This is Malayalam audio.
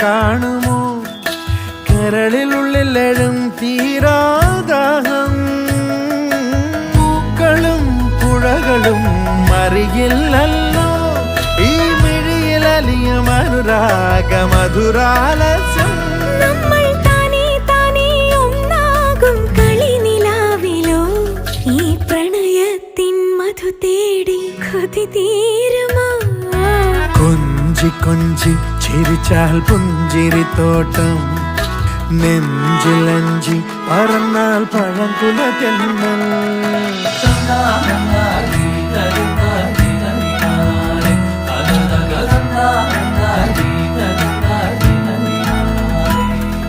കാണുമോ കരളിലുള്ളിലെഴും തീരാദാഹം പൂക്കളും പുഴകളും അറിയില്ലല്ലോ ഈ മിഴിയിലലിയും അനുരാഗ മധുരാലസ്യം കൊഞ്ചി കൊഞ്ചി ചിരിച്ചാൽ പുഞ്ചിരിത്തോട്ടം നെഞ്ചിലഞ്ചി പറന്നാൽ പഴംകുല തെന്നൽ